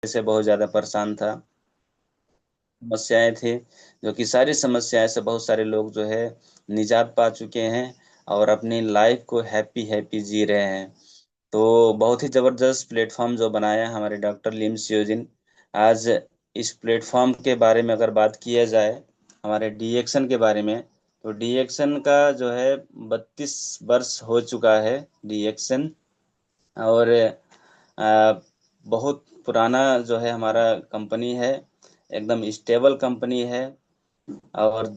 से बहुत ज़्यादा परेशान था। समस्याएं थी, जो कि सारी समस्याएं से बहुत सारे लोग जो है निजात पा चुके हैं और अपनी लाइफ को हैप्पी हैप्पी जी रहे हैं। तो बहुत ही जबरदस्त प्लेटफॉर्म जो बनाया हमारे डॉक्टर लिम्स योजिन। आज इस प्लेटफॉर्म के बारे में अगर बात किया जाए, हमारे डीएक्शन के बारे में, तो डीएक्शन का जो है 32 वर्ष हो चुका है डीएक्शन। और बहुत पुराना जो है हमारा कंपनी है, एकदम स्टेबल कंपनी है। और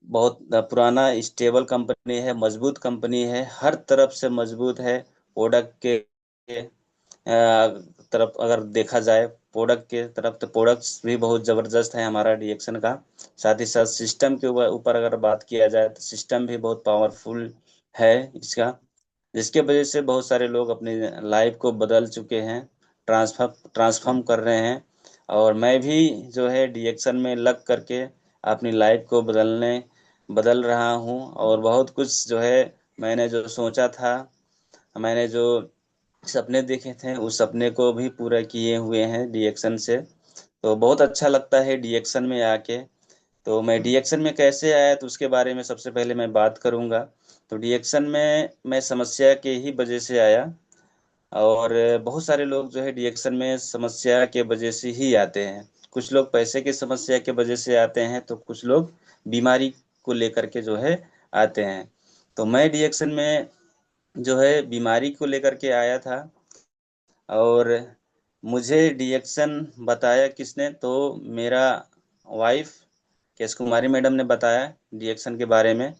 बहुत पुराना स्टेबल कंपनी है, मजबूत कंपनी है, हर तरफ से मजबूत है। प्रोडक्ट के तरफ अगर देखा जाए, प्रोडक्ट के तरफ तो प्रोडक्ट्स भी बहुत ज़बरदस्त है हमारा डीएक्शन का। साथ ही साथ सिस्टम के ऊपर अगर बात किया जाए तो सिस्टम भी बहुत पावरफुल है इसका, जिसके वजह से बहुत सारे लोग अपनी लाइफ को बदल चुके हैं, ट्रांसफॉर्म कर रहे हैं। और मैं भी जो है डीएक्शन में लग करके अपनी लाइफ को बदल रहा हूँ। और बहुत कुछ जो है मैंने जो सोचा था, मैंने जो सपने देखे थे, उस सपने को भी पूरा किए हुए हैं डीएक्शन से। तो बहुत अच्छा लगता है डीएक्शन में आके। तो मैं डीएक्शन में कैसे आया तो उसके बारे में सबसे पहले मैं बात करूंगा। तो डीएक्शन में मैं समस्या के ही वजह से आया। और बहुत सारे लोग जो है डीएक्शन में समस्या के वजह से ही आते हैं। कुछ लोग पैसे की समस्या के वजह से आते हैं, तो कुछ लोग बीमारी को लेकर के जो है आते हैं। तो मैं डीएक्शन में जो है बीमारी को लेकर के आया था। और मुझे डीएक्शन बताया किसने, तो मेरा वाइफ केश कुमारी मैडम ने बताया डीएक्शन के बारे में।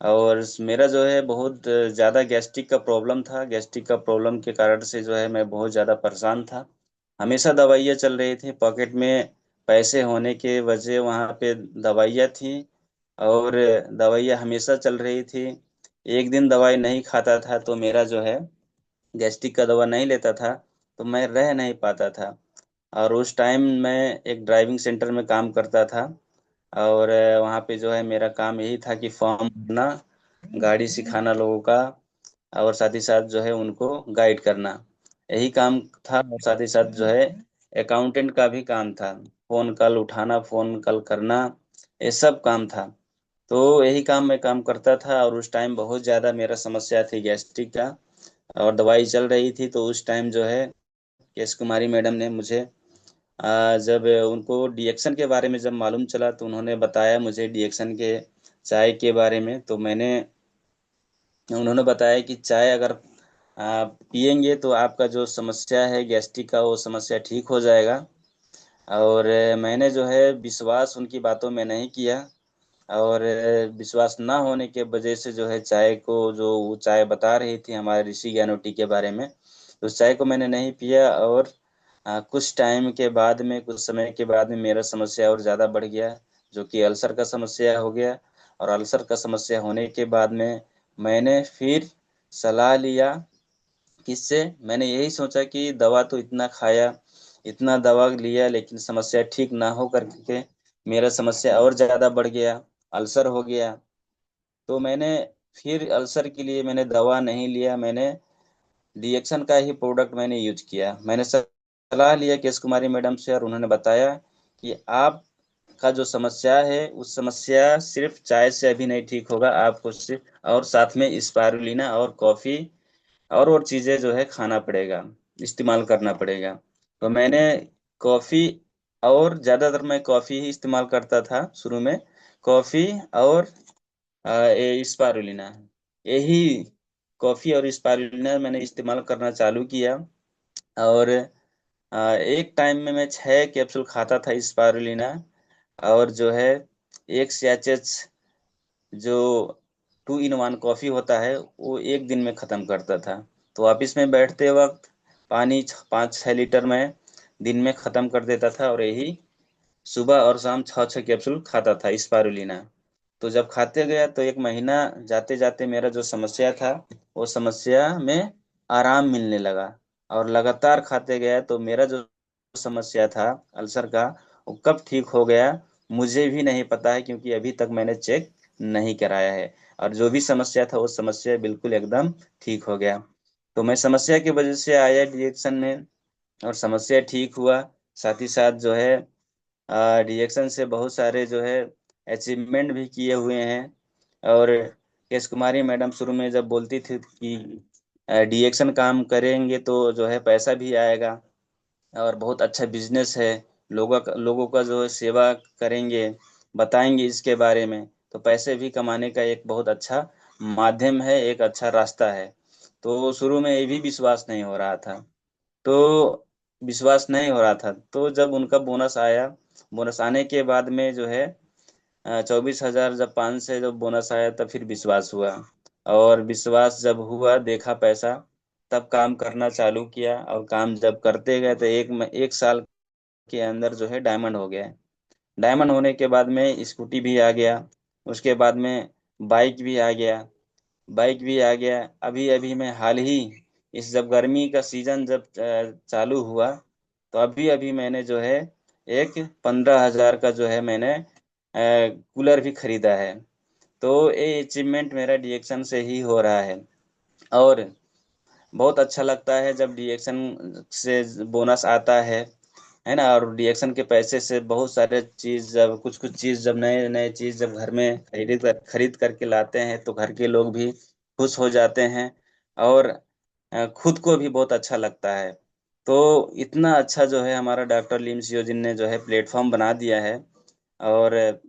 और मेरा जो है बहुत ज़्यादा गैस्ट्रिक का प्रॉब्लम था। गैस्ट्रिक का प्रॉब्लम के कारण से जो है मैं बहुत ज़्यादा परेशान था। हमेशा दवाइयाँ चल रही थी पॉकेट में, पैसे होने के वजह वहाँ पे दवाइयाँ थी। और दवाइयाँ हमेशा चल रही थी। एक दिन दवाई नहीं खाता था तो मेरा जो है गैस्ट्रिक का दवा नहीं लेता था तो मैं रह नहीं पाता था। और उस टाइम मैं एक ड्राइविंग सेंटर में काम करता था। और वहाँ पे जो है मेरा काम यही था कि फॉर्म भरना, गाड़ी सिखाना लोगों का, और साथ ही साथ जो है उनको गाइड करना, यही काम था। और साथ ही साथ जो है अकाउंटेंट का भी काम था, फोन कॉल उठाना, फोन कॉल करना, ये सब काम था। तो यही काम मैं काम करता था। और उस टाइम बहुत ज़्यादा मेरा समस्या थी गैस्ट्रिक का, और दवाई चल रही थी। तो उस टाइम जो है केश कुमारी मैडम ने मुझे जब उनको डीएक्शन के बारे में जब मालूम चला तो उन्होंने बताया मुझे डीएक्शन के चाय के बारे में। तो उन्होंने बताया कि चाय अगर पियेंगे तो आपका जो समस्या है गैस्ट्रिक का, वो समस्या ठीक हो जाएगा। और मैंने जो है विश्वास उनकी बातों में नहीं किया। और विश्वास ना होने के वजह से जो है चाय को, जो वो चाय बता रही थी हमारे ऋषि ज्ञानोटी के बारे में, तो उस चाय को मैंने नहीं पिया। और कुछ टाइम के बाद में, कुछ समय के बाद में मेरा समस्या और ज़्यादा बढ़ गया, जो कि अल्सर का समस्या हो गया। और अल्सर का समस्या होने के बाद में मैंने फिर सलाह लिया किससे। मैंने यही सोचा कि दवा तो इतना खाया, इतना दवा लिया, लेकिन समस्या ठीक ना हो करके मेरा समस्या और ज़्यादा बढ़ गया, अल्सर हो गया। तो मैंने फिर अल्सर के लिए मैंने दवा नहीं लिया, मैंने डीएक्शन का ही प्रोडक्ट मैंने यूज किया। मैंने सलाह लिया केश कुमारी मैडम से, और उन्होंने बताया कि आप का जो समस्या है, उस समस्या सिर्फ चाय से अभी नहीं ठीक होगा, आपको सिर्फ और साथ में स्पारुलिना और कॉफ़ी और चीज़ें जो है खाना पड़ेगा, इस्तेमाल करना पड़ेगा। तो मैंने कॉफ़ी, और ज़्यादातर मैं कॉफ़ी ही इस्तेमाल करता था शुरू में। कॉफ़ी और ये स्पारुलिना, यही कॉफ़ी और स्पारुलिना मैंने इस्तेमाल करना चालू किया। और एक टाइम में मैं 6 कैप्सूल खाता था स्पारुलिना। और जो है एक सैचेट जो 2 in 1 कॉफ़ी होता है, वो एक दिन में ख़त्म करता था। तो ऑफिस में बैठते वक्त पानी 5-6 लीटर में दिन में ख़त्म कर देता था। और यही सुबह और शाम 6-6 कैप्सूल खाता था स्पारुलिना। तो जब खाते गया तो एक महीना जाते जाते मेरा जो समस्या था, वो समस्या में आराम मिलने लगा। और लगातार खाते गया तो मेरा जो समस्या था अल्सर का, वो कब ठीक हो गया मुझे भी नहीं पता है, क्योंकि अभी तक मैंने चेक नहीं कराया है। और जो भी समस्या था वो समस्या बिल्कुल एकदम ठीक हो गया। तो मैं समस्या की वजह से आया डिएक्शन में। और समस्या ठीक हुआ। साथ ही साथ जो है डीएक्शन से बहुत सारे जो है अचीवमेंट भी किए हुए हैं। और केश कुमारी मैडम शुरू में जब बोलती थी कि डीएक्शन काम करेंगे तो जो है पैसा भी आएगा और बहुत अच्छा बिजनेस है, लोगों का जो है सेवा करेंगे, बताएंगे इसके बारे में, तो पैसे भी कमाने का एक बहुत अच्छा माध्यम है, एक अच्छा रास्ता है। तो शुरू में ये भी विश्वास नहीं हो रहा था। तो विश्वास नहीं हो रहा था, तो जब उनका बोनस आया, बोनस आने के बाद में जो है 24,000 जब 5 से जब बोनस आया तब फिर विश्वास हुआ। और विश्वास जब हुआ, देखा पैसा, तब काम करना चालू किया। और काम जब करते गए तो एक साल के अंदर जो है डायमंड हो गया। डायमंड होने के बाद में स्कूटी भी आ गया, उसके बाद में बाइक भी आ गया। अभी अभी मैं हाल ही, इस जब गर्मी का सीजन जब चालू हुआ, तो अभी अभी मैंने जो है एक 15,000 का जो है मैंने कूलर भी खरीदा है। तो ये अचीवमेंट मेरा डीएक्शन से ही हो रहा है। और बहुत अच्छा लगता है जब डीएक्शन से बोनस आता है ना। और डीएक्शन के पैसे से बहुत सारे चीज, जब कुछ कुछ चीज, जब नए नए चीज जब घर में खरीद करके लाते हैं तो घर के लोग भी खुश हो जाते हैं। और खुद को भी बहुत अच्छा लगता है। तो इतना अच्छा जो है हमारा डॉक्टर लीम सियोजिन ने जो है प्लेटफॉर्म बना दिया है। और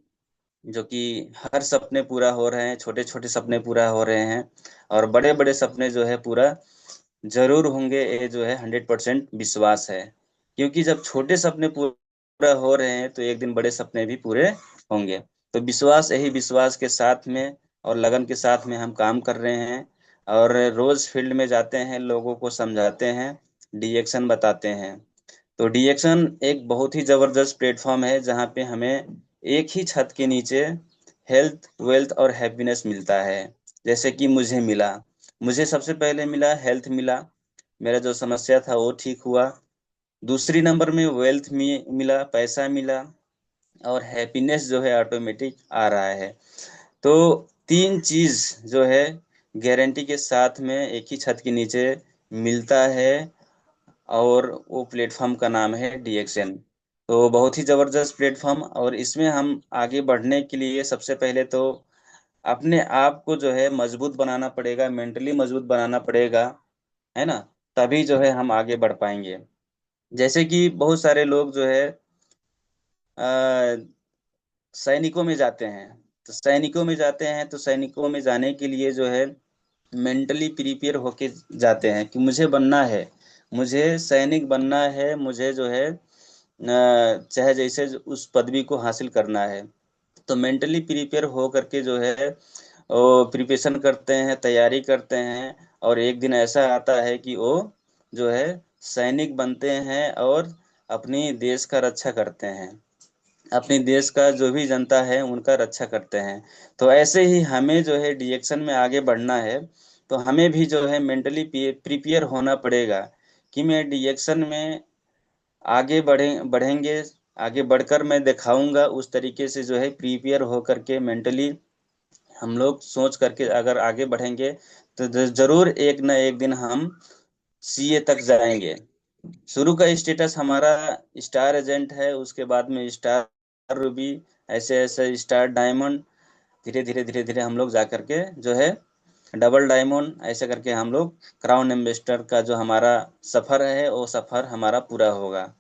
जो कि हर सपने पूरा हो रहे हैं, छोटे छोटे सपने पूरा हो रहे हैं, और बड़े बड़े सपने जो है पूरा जरूर होंगे, ये जो है 100% विश्वास है। क्योंकि जब छोटे सपने पूरा हो रहे हैं तो एक दिन बड़े सपने भी पूरे होंगे। तो विश्वास, यही विश्वास के साथ में और लगन के साथ में हम काम कर रहे हैं। और रोज फील्ड में जाते हैं, लोगों को समझाते हैं, डीएक्शन बताते हैं। तो डीएक्शन एक बहुत ही जबरदस्त प्लेटफॉर्म है जहाँ पे हमें एक ही छत के नीचे हेल्थ, वेल्थ और हैप्पीनेस मिलता है। जैसे कि मुझे मिला, मुझे सबसे पहले मिला हेल्थ मिला, मेरा जो समस्या था वो ठीक हुआ। दूसरी नंबर में वेल्थ मिला, पैसा मिला। और हैप्पीनेस जो है ऑटोमेटिक आ रहा है। तो तीन चीज जो है गारंटी के साथ में एक ही छत के नीचे मिलता है। और वो प्लेटफॉर्म का नाम है डीएक्सएन। तो बहुत ही जबरदस्त प्लेटफॉर्म। और इसमें हम आगे बढ़ने के लिए सबसे पहले तो अपने आप को जो है मजबूत बनाना पड़ेगा, मेंटली मजबूत बनाना पड़ेगा, है ना। तभी जो है हम आगे बढ़ पाएंगे। जैसे कि बहुत सारे लोग जो है सैनिकों में जाते हैं। तो सैनिकों में जाने के लिए जो है मेंटली प्रिपेयर होके जाते हैं कि मुझे बनना है, मुझे सैनिक बनना है, मुझे जो है चाहे जैसे उस पदवी को हासिल करना है। तो मेंटली प्रिपेयर हो करके जो है वो प्रिपरेशन करते हैं, तैयारी करते हैं। और एक दिन ऐसा आता है कि वो जो है सैनिक बनते हैं और अपनी देश का रक्षा करते हैं, अपनी देश का जो भी जनता है उनका रक्षा करते हैं। तो ऐसे ही हमें जो है डीएक्शन में आगे बढ़ना है। तो हमें भी जो है मेंटली प्रिपेयर होना पड़ेगा कि मैं डीएक्शन में बढ़ेंगे, आगे बढ़कर मैं दिखाऊंगा उस तरीके से जो है प्रिपेयर हो करके मेंटली हम लोग सोच करके अगर आगे बढ़ेंगे तो जरूर एक ना एक दिन हम सीए तक जाएंगे। शुरू का स्टेटस हमारा स्टार एजेंट है, उसके बाद में स्टार रूबी, ऐसे ऐसे स्टार डायमंड, धीरे धीरे हम लोग जा करके जो है डबल डायमंड, ऐसे करके हम लोग क्राउन एम्बेसडर का जो हमारा सफर है वो सफर हमारा पूरा होगा।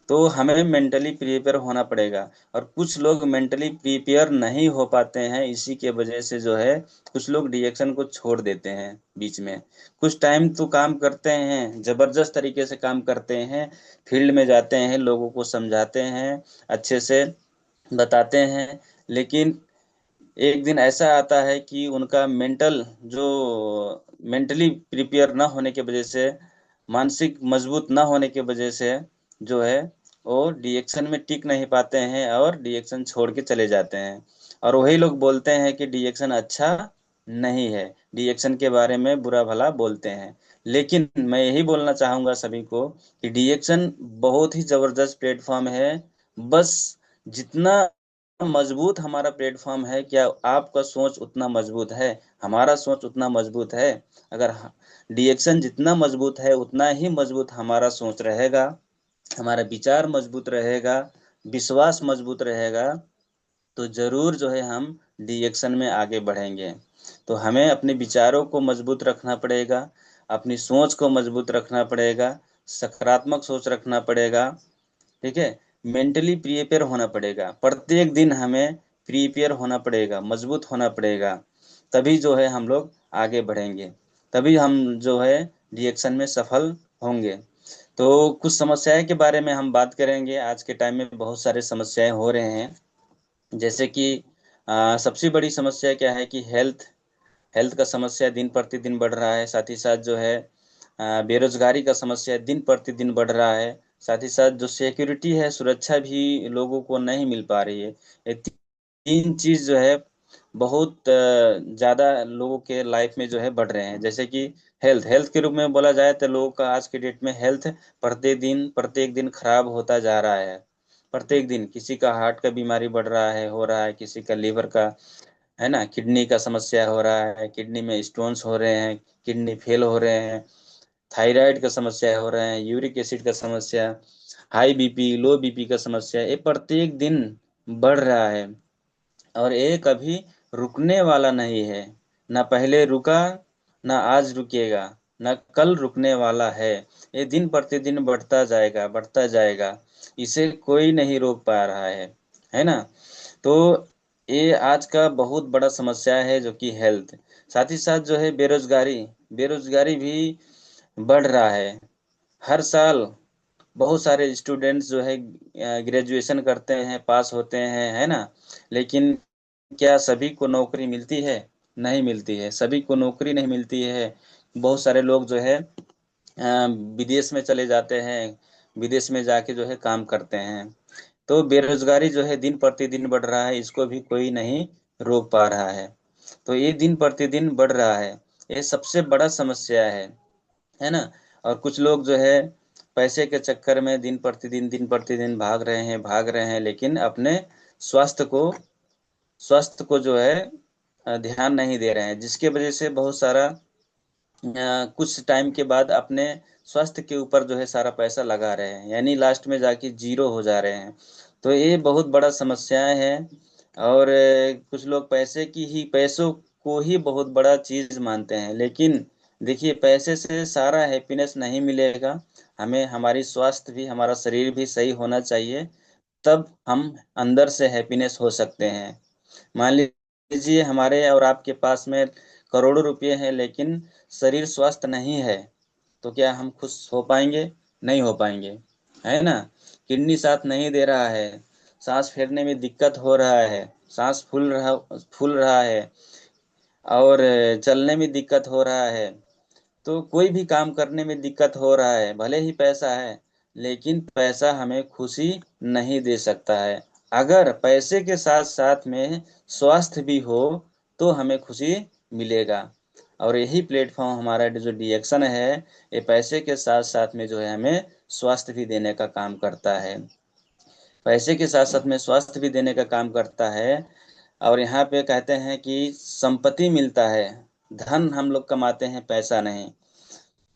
तो हमें मेंटली प्रिपेयर होना पड़ेगा। और कुछ लोग मेंटली प्रिपेयर नहीं हो पाते हैं, इसी के वजह से जो है कुछ लोग डीएक्शन को छोड़ देते हैं बीच में। कुछ टाइम तो काम करते हैं, जबरदस्त तरीके से काम करते हैं, फील्ड में जाते हैं, लोगों को समझाते हैं, अच्छे से बताते हैं। लेकिन एक दिन ऐसा आता है कि उनका मेंटली प्रिपेयर ना होने की वजह से, मानसिक मजबूत ना होने की वजह से जो है वो डीएक्शन में टिक नहीं पाते हैं और डीएक्शन छोड़ के चले जाते हैं। और वही लोग बोलते हैं कि डीएक्शन अच्छा नहीं है, डीएक्शन के बारे में बुरा भला बोलते हैं। लेकिन मैं यही बोलना चाहूंगा सभी को कि डीएक्शन बहुत ही जबरदस्त प्लेटफॉर्म है। बस जितना मजबूत हमारा प्लेटफॉर्म है, क्या आपका सोच उतना मजबूत है, हमारा सोच उतना मजबूत है? अगर डीएक्शन जितना मजबूत है उतना ही मजबूत हमारा सोच रहेगा। हमारा विचार मजबूत रहेगा, विश्वास मजबूत रहेगा, तो जरूर जो है हम डिएक्शन में आगे बढ़ेंगे। तो हमें अपने विचारों को मजबूत रखना पड़ेगा, अपनी सोच को मजबूत रखना पड़ेगा, सकारात्मक सोच रखना पड़ेगा। ठीक है, मेंटली प्रिपेयर होना पड़ेगा, प्रत्येक दिन हमें प्रिपेयर होना पड़ेगा, मजबूत होना पड़ेगा। तभी जो है हम लोग आगे बढ़ेंगे, तभी हम जो है रिएक्शन में सफल होंगे। तो कुछ समस्याएं के बारे में हम बात करेंगे। आज के टाइम में बहुत सारे समस्याएं हो रहे हैं, जैसे कि सबसे बड़ी समस्या क्या है कि हेल्थ हेल्थ का समस्या दिन प्रतिदिन बढ़ रहा है। साथ ही साथ जो है बेरोजगारी का समस्या दिन प्रतिदिन बढ़ रहा है। साथ ही साथ जो सिक्योरिटी है, सुरक्षा भी लोगों को नहीं मिल पा रही है। ये तीन चीज जो है बहुत ज्यादा लोगों के लाइफ में जो है बढ़ रहे हैं। जैसे कि हेल्थ हेल्थ के रूप में बोला जाए तो लोगों का आज के डेट में हेल्थ प्रत्येक दिन खराब होता जा रहा है। प्रत्येक दिन किसी का हार्ट का बीमारी बढ़ रहा है, हो रहा है, किसी का लीवर का, है ना, किडनी का समस्या हो रहा है, किडनी में स्टोन्स हो रहे हैं, किडनी फेल हो रहे हैं, थायराइड का समस्या हो रहे हैं, यूरिक एसिड का समस्या, हाई बीपी, लो बीपी का समस्या, ये प्रत्येक दिन बढ़ रहा है। और ये कभी रुकने वाला नहीं है। ना पहले रुका, ना आज रुकेगा, ना कल रुकने वाला है। ये दिन प्रतिदिन बढ़ता जाएगा, बढ़ता जाएगा। इसे कोई नहीं रोक पा रहा है ना। तो ये आज का बहुत बड़ा समस्या है जो कि हेल्थ। साथ ही साथ जो है बेरोजगारी, बेरोजगारी भी बढ़ रहा है। हर साल बहुत सारे स्टूडेंट्स जो है ग्रेजुएशन करते हैं, पास होते हैं, है ना, लेकिन क्या सभी को नौकरी मिलती है? नहीं मिलती है, सभी को नौकरी नहीं मिलती है। बहुत सारे लोग जो है विदेश में चले जाते हैं, विदेश में जाके जो है काम करते हैं। तो बेरोजगारी जो है दिन प्रतिदिन बढ़ रहा है, इसको भी कोई नहीं रोक पा रहा है। तो ये दिन प्रतिदिन बढ़ रहा है, ये सबसे बड़ा समस्या है ना। और कुछ लोग जो है पैसे के चक्कर में दिन प्रतिदिन भाग रहे हैं, लेकिन अपने स्वास्थ्य को स्वास्थ्य को जो है ध्यान नहीं दे रहे हैं, जिसके वजह से बहुत सारा कुछ टाइम के बाद अपने स्वास्थ्य के ऊपर जो है सारा पैसा लगा रहे हैं, यानी लास्ट में जाके जीरो हो जा रहे हैं। तो ये बहुत बड़ा समस्याएं हैं। और कुछ लोग पैसों को ही बहुत बड़ा चीज मानते हैं, लेकिन देखिए, पैसे से सारा हैप्पीनेस नहीं मिलेगा। हमें हमारी स्वास्थ्य भी, हमारा शरीर भी सही होना चाहिए, तब हम अंदर से हैप्पीनेस हो सकते हैं। मान लीजिए हमारे और आपके पास में करोड़ों रुपए हैं, लेकिन शरीर स्वस्थ नहीं है, तो क्या हम खुश हो पाएंगे? नहीं हो पाएंगे, है ना। किडनी साथ नहीं दे रहा है, सांस फेरने में दिक्कत हो रहा है, सांस फूल रहा है, और चलने में दिक्कत हो रहा है, तो कोई भी काम करने में दिक्कत हो रहा है। भले ही पैसा है, लेकिन पैसा हमें खुशी नहीं दे सकता है। अगर पैसे के साथ साथ में स्वास्थ्य भी हो, तो हमें खुशी मिलेगा। और यही प्लेटफॉर्म हमारा जो डिएक्शन है, ये पैसे के साथ साथ में जो है हमें स्वास्थ्य भी देने का काम करता है। पैसे के साथ साथ में स्वास्थ्य भी देने का काम करता है। और यहाँ पे कहते हैं कि संपत्ति मिलता है, धन हम लोग कमाते हैं, पैसा नहीं।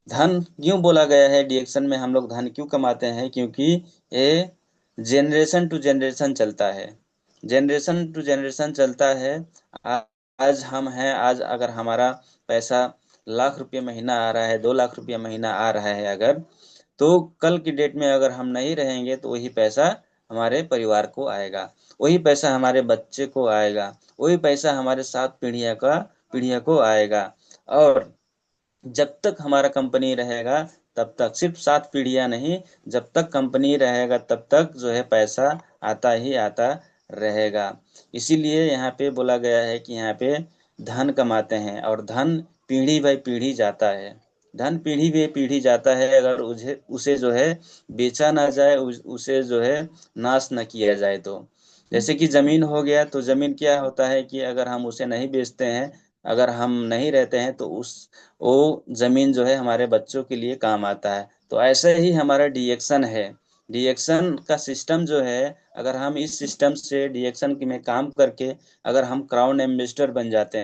धन क्यों बोला गया है डिएक्शन में, हम लोग धन क्यों कमाते हैं? क्योंकि ये जनरेशन टू जनरेशन चलता है, जनरेशन टू जनरेशन चलता है। आ- आज हम हैं, आज अगर हमारा पैसा लाख रुपये महीना आ रहा है, 2 लाख रुपये महीना आ रहा है अगर, तो कल की डेट में अगर हम नहीं रहेंगे तो वही पैसा हमारे परिवार को आएगा, वही पैसा हमारे बच्चे को आएगा, वही पैसा हमारे सात पीढ़ियों को आएगा। और जब तक हमारा कंपनी रहेगा, तब तक, सिर्फ 7 पीढ़ियां नहीं, जब तक कंपनी रहेगा तब तक जो है पैसा आता ही आता रहेगा। इसीलिए यहाँ पे बोला गया है कि यहाँ पे धन कमाते हैं, और धन पीढ़ी बाई पीढ़ी जाता है। धन पीढ़ी बाई पीढ़ी जाता है, अगर उसे उसे जो है बेचा ना जाए, उसे जो है नाश न किया जाए तो। जैसे कि जमीन हो गया, तो जमीन क्या होता है कि अगर हम उसे नहीं बेचते हैं, अगर हम नहीं रहते हैं, तो उस वो जमीन जो है हमारे बच्चों के लिए काम आता है। तो ऐसे ही हमारा डिएक्शन है। डिएक्शन का सिस्टम जो है, अगर हम इस सिस्टम से डिएक्शन में काम करके अगर हम क्राउन एम्बेसडर बन जाते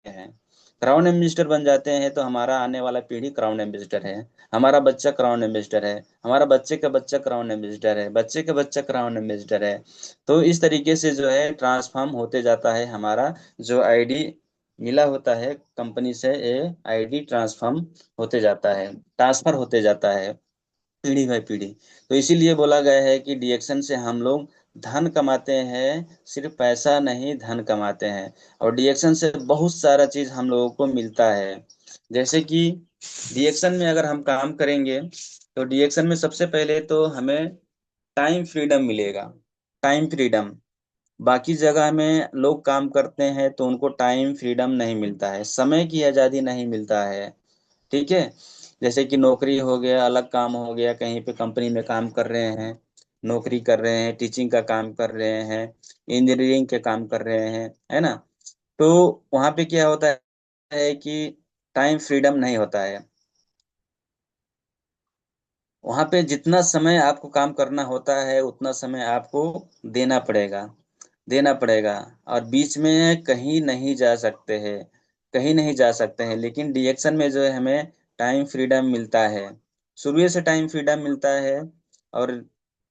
हैं, क्राउन एम्बेसडर बन जाते हैं तो हमारा आने वाला पीढ़ी क्राउन एम्बेसडर है, हमारा बच्चा क्राउन एम्बेसडर है, हमारा बच्चे का बच्चा क्राउन एम्बेसडर है, बच्चे का बच्चा क्राउन एम्बेसडर है। तो इस तरीके से जो है ट्रांसफॉर्म होते जाता है हमारा जो आईडी मिला होता है कंपनी से, ये आईडी ट्रांसफॉर्म होते जाता है, ट्रांसफर होते जाता है पीढ़ी बाई पीढ़ी। तो इसीलिए बोला गया है कि डीएक्शन से हम लोग धन कमाते हैं, सिर्फ पैसा नहीं धन कमाते हैं। और डीएक्शन से बहुत सारा चीज हम लोगों को मिलता है। जैसे कि डीएक्शन में अगर हम काम करेंगे तो डीएक्शन में सबसे पहले तो हमें टाइम फ्रीडम मिलेगा। टाइम फ्रीडम, बाकी जगह में लोग काम करते हैं तो उनको टाइम फ्रीडम नहीं मिलता है, समय की आज़ादी नहीं मिलता है। ठीक है, जैसे कि नौकरी हो गया, अलग काम हो गया, कहीं पे कंपनी में काम कर रहे हैं, नौकरी कर रहे हैं, टीचिंग का काम कर रहे हैं, इंजीनियरिंग के काम कर रहे हैं, है ना। तो वहाँ पे क्या होता है कि टाइम फ्रीडम नहीं होता है। वहाँ पे जितना समय आपको काम करना होता है उतना समय आपको देना पड़ेगा, देना पड़ेगा। और बीच में कहीं नहीं जा सकते हैं, कहीं नहीं जा सकते हैं। लेकिन डीएक्शन में जो है हमें टाइम फ्रीडम मिलता है, शुरू से टाइम फ्रीडम मिलता है। और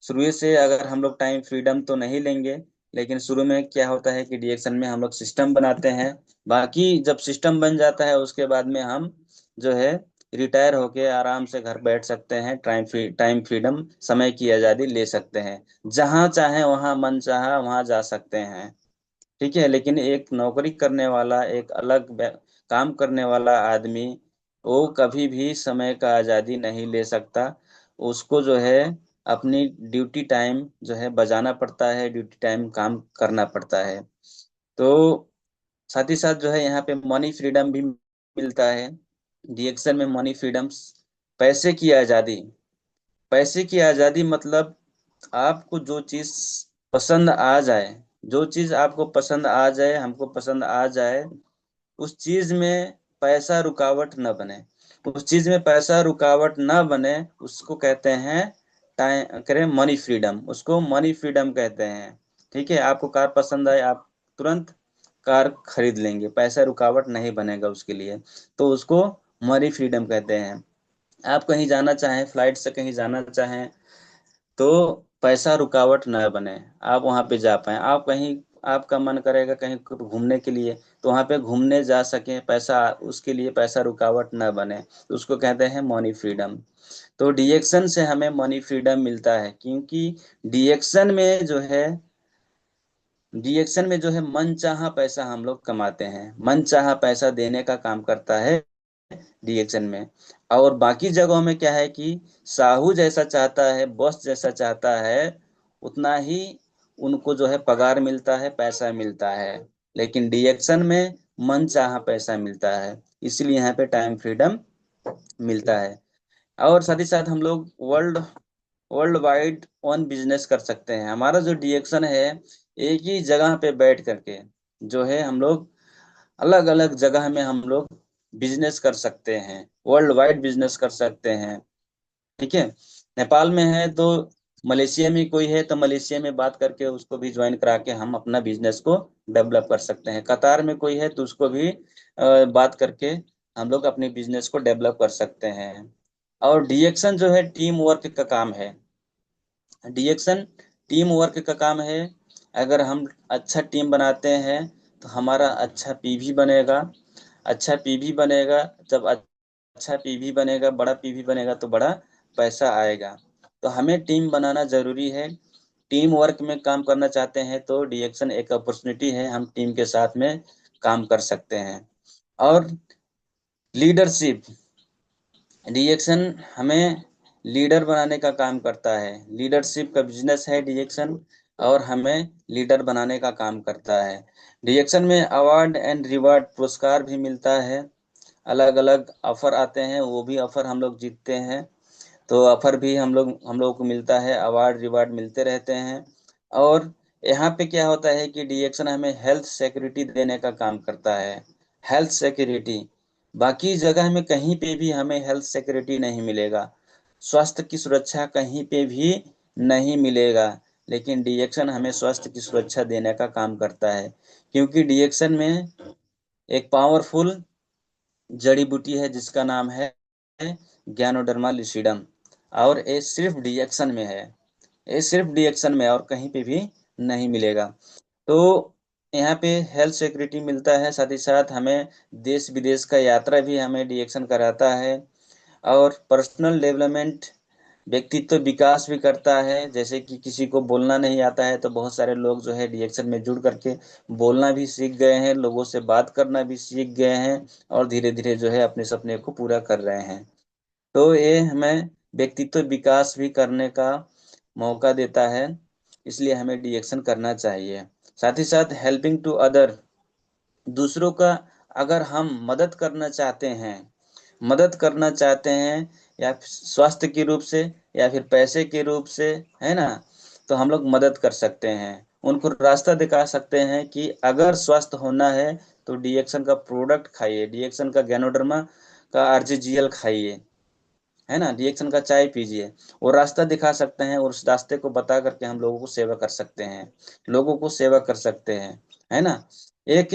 शुरू से अगर हम लोग टाइम फ्रीडम तो नहीं लेंगे, लेकिन शुरू में क्या होता है कि डीएक्शन में हम लोग सिस्टम बनाते हैं। बाकी जब सिस्टम बन जाता है उसके बाद में हम जो है रिटायर होके आराम से घर बैठ सकते हैं, टाइम फ्रीडम, समय की आज़ादी ले सकते हैं, जहाँ चाहे वहाँ मन चाहा वहाँ जा सकते हैं। ठीक है, लेकिन एक नौकरी करने वाला, एक अलग काम करने वाला आदमी, वो कभी भी समय का आज़ादी नहीं ले सकता। उसको जो है अपनी ड्यूटी टाइम जो है बजाना पड़ता है, ड्यूटी टाइम काम करना पड़ता है। तो साथ ही साथ जो है यहाँ पे मनी फ्रीडम भी मिलता है। डीएक्शन में मनी फ्रीडम, पैसे की आज़ादी। पैसे की आज़ादी मतलब आपको जो चीज पसंद आ जाए, जो चीज आपको पसंद आ जाए, हमको पसंद आ जाए, उस चीज में पैसा रुकावट न बने। उस चीज में पैसा रुकावट न बने, उसको कहते हैं टाइम करें मनी फ्रीडम, उसको मनी फ्रीडम कहते हैं। ठीक है, आपको कार पसंद आए, आप तुरंत कार खरीद लेंगे, पैसा रुकावट नहीं बनेगा उसके लिए। तो उसको मनी फ्रीडम कहते हैं। आप कहीं जाना चाहें, फ्लाइट से कहीं जाना चाहें, तो पैसा रुकावट न बने, आप वहां पे जा पाए। आप कहीं, आपका मन करेगा कहीं घूमने के लिए, तो वहां पे घूमने जा सके, पैसा उसके लिए पैसा रुकावट न बने, तो उसको कहते हैं मनी फ्रीडम। तो डीएक्शन से हमें मनी फ्रीडम मिलता है, क्योंकि डीएक्शन में जो है डीएक्शन में जो है मन चाहा पैसा हम लोग कमाते हैं, मन चाहा पैसा देने का काम करता है डीएक्शन में। और बाकी जगहों में क्या है कि साहू जैसा चाहता है, बॉस जैसा चाहता है, उतना ही उनको जो है पगार मिलता है, पैसा मिलता है। लेकिन डीएक्शन में मन चाहा पैसा मिलता है, इसलिए यहाँ पे टाइम फ्रीडम मिलता है। और साथ ही साथ हम लोग world world wide one business कर सकते हैं। हमारा जो डीएक्शन है, एक ही जगह पे बैठ करके जो है हम लोग अलग अलग जगह में हम लोग बिजनेस कर सकते हैं, वर्ल्ड वाइड बिजनेस कर सकते हैं। ठीक है, नेपाल में है तो मलेशिया में कोई है तो मलेशिया में बात करके उसको भी ज्वाइन करा के हम अपना बिजनेस को डेवलप कर सकते हैं। कतार में कोई है तो उसको भी बात करके हम लोग अपने बिजनेस को डेवलप कर सकते हैं। और डीएक्शन जो है टीम वर्क का काम है। डीएक्शन टीम वर्क का काम है। अगर हम अच्छा टीम बनाते हैं तो हमारा अच्छा पीवी बनेगा, अच्छा पीवी बनेगा। जब अच्छा पीवी बनेगा, बड़ा पीवी बनेगा तो बड़ा पैसा आएगा। तो हमें टीम बनाना जरूरी है। टीम वर्क में काम करना चाहते हैं तो डीएक्शन एक अपॉर्चुनिटी है, हम टीम के साथ में काम कर सकते हैं। और लीडरशिप, डीएक्शन हमें लीडर बनाने का काम करता है, लीडरशिप का बिजनेस है डीएक्शन, और हमें लीडर बनाने का काम करता है। डीएक्शन में अवार्ड एंड रिवार्ड, पुरस्कार भी मिलता है, अलग अलग ऑफर आते हैं, वो भी ऑफर हम लोग जीतते हैं। तो ऑफर भी हम लोगों को मिलता है, अवार्ड रिवार्ड मिलते रहते हैं। और यहाँ पे क्या होता है कि डीएक्शन हमें हेल्थ सिक्योरिटी देने का काम करता है, हेल्थ सिक्योरिटी। बाकी जगह में कहीं पे भी हमें हेल्थ सिक्योरिटी नहीं मिलेगा, स्वास्थ्य की सुरक्षा कहीं पे भी नहीं मिलेगा। लेकिन डीएक्शन हमें स्वास्थ्य की सुरक्षा देने का काम करता है, क्योंकि डीएक्शन में एक पावरफुल जड़ी बूटी है जिसका नाम है ज्ञानोडर्मा लिसिडम, और ये सिर्फ डीएक्शन में है। ये सिर्फ डीएक्शन में, और कहीं पे भी नहीं मिलेगा। तो यहाँ पे हेल्थ सिक्योरिटी मिलता है, साथ ही साथ हमें देश विदेश का यात्रा भी हमें डीएक्शन कराता है। और पर्सनल डेवलपमेंट, व्यक्तित्व विकास भी करता है। जैसे कि किसी को बोलना नहीं आता है तो बहुत सारे लोग जो है डीएक्शन में जुड़ करके बोलना भी सीख गए हैं, लोगों से बात करना भी सीख गए हैं, और धीरे धीरे जो है अपने सपने को पूरा कर रहे हैं। तो ये हमें व्यक्तित्व विकास भी करने का मौका देता है, इसलिए हमें डीएक्शन करना चाहिए। साथ ही साथ हेल्पिंग टू अदर, दूसरों का अगर हम मदद करना चाहते हैं, या स्वास्थ्य के रूप से या फिर पैसे के रूप से, है ना, तो हम लोग मदद कर सकते हैं। उनको रास्ता दिखा सकते हैं कि अगर स्वस्थ होना है तो डीएक्शन का प्रोडक्ट खाइए, डीएक्शन का गैनोडर्मा का आरजीजीएल खाइए, है ना, डीएक्शन का चाय पीजिए। वो रास्ता दिखा सकते हैं, और उस रास्ते को बता करके हम लोगों को सेवा कर सकते हैं, लोगों को सेवा कर सकते हैं, है ना। एक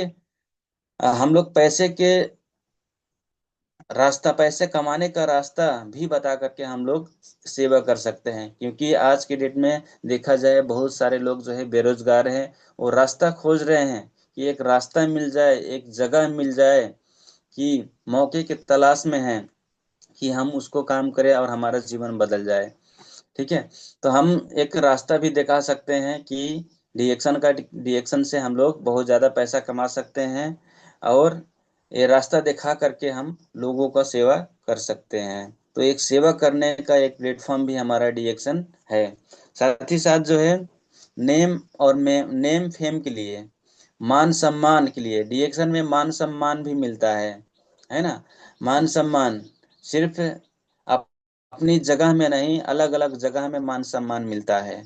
हम लोग पैसे कमाने का रास्ता भी बता करके हम लोग सेवा कर सकते हैं, क्योंकि आज के डेट में देखा जाए बहुत सारे लोग जो है बेरोजगार हैं, और रास्ता खोज रहे हैं कि एक रास्ता मिल जाए, एक जगह मिल जाए, कि मौके की तलाश में हैं कि हम उसको काम करें और हमारा जीवन बदल जाए। ठीक है। तो हम एक रास्ता भी दिखा सकते हैं कि डीएक्शन से हम लोग बहुत ज़्यादा पैसा कमा सकते हैं, और ये रास्ता दिखा करके हम लोगों का सेवा कर सकते हैं। तो एक सेवा करने का एक प्लेटफॉर्म भी हमारा डीएक्शन है। साथ ही साथ जो है नेम फेम के लिए, मान सम्मान के लिए, डीएक्शन में मान सम्मान भी मिलता है ना। मान सम्मान सिर्फ अपनी जगह में नहीं, अलग अलग जगह में मान सम्मान मिलता है।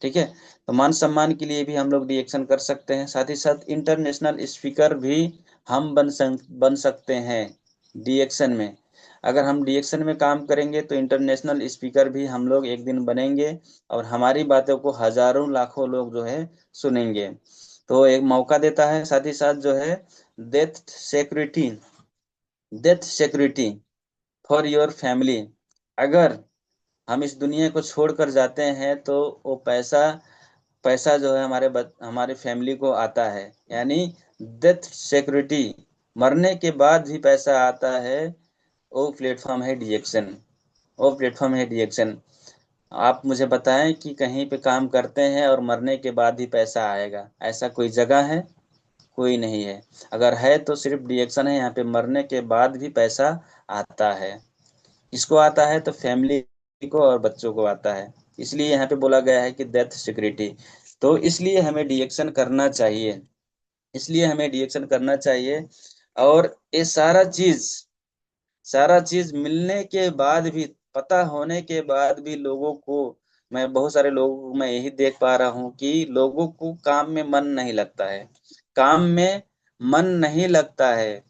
ठीक है। तो मान सम्मान के लिए भी हम लोग रिएक्शन कर सकते हैं। साथ ही साथ इंटरनेशनल स्पीकर भी हम बन सकते हैं डीएक्शन में। अगर हम डीएक्शन में काम करेंगे तो इंटरनेशनल स्पीकर भी हम लोग एक दिन बनेंगे, और हमारी बातों को हजारों लाखों लोग जो है सुनेंगे। तो एक मौका देता है। साथ ही साथ जो है death security death security for your family, अगर हम इस दुनिया को छोड़कर जाते हैं तो वो पैसा पैसा जो है हमारे फैमिली को आता है, यानी डेथ सिक्योरिटी, मरने के बाद भी पैसा आता है। वो प्लेटफॉर्म है डीएक्शन। वो प्लेटफॉर्म है डीएक्शन। आप मुझे बताएं कि कहीं पे काम करते हैं और मरने के बाद ही पैसा आएगा, ऐसा कोई जगह है? कोई नहीं है। अगर है तो सिर्फ डीएक्शन है, यहाँ पे मरने के बाद भी पैसा आता है। इसको आता है तो फैमिली को और बच्चों को आता है। इसलिए यहाँ पे बोला गया है कि डेथ सिक्योरिटी। तो इसलिए हमें डीएक्शन करना चाहिए। और ये सारा चीज मिलने के बाद भी, पता होने के बाद भी लोगों को, मैं बहुत सारे लोगों को मैं यही देख पा रहा हूँ कि लोगों को काम में मन नहीं लगता है। काम में मन नहीं लगता है,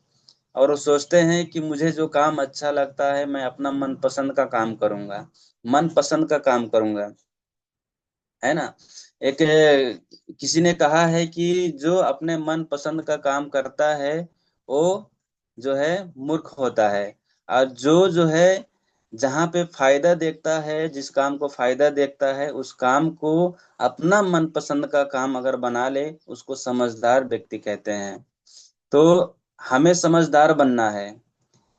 और वो सोचते हैं कि मुझे जो काम अच्छा लगता है मैं अपना मनपसंद का काम करूंगा, मनपसंद का काम करूंगा, है ना। एक किसी ने कहा है कि जो अपने मन पसंद का काम करता है वो जो है मूर्ख होता है। और जो है जहाँ पे फायदा देखता है, जिस काम को फायदा देखता है, उस काम को अपना मनपसंद का काम अगर बना ले, उसको समझदार व्यक्ति कहते हैं। तो हमें समझदार बनना है।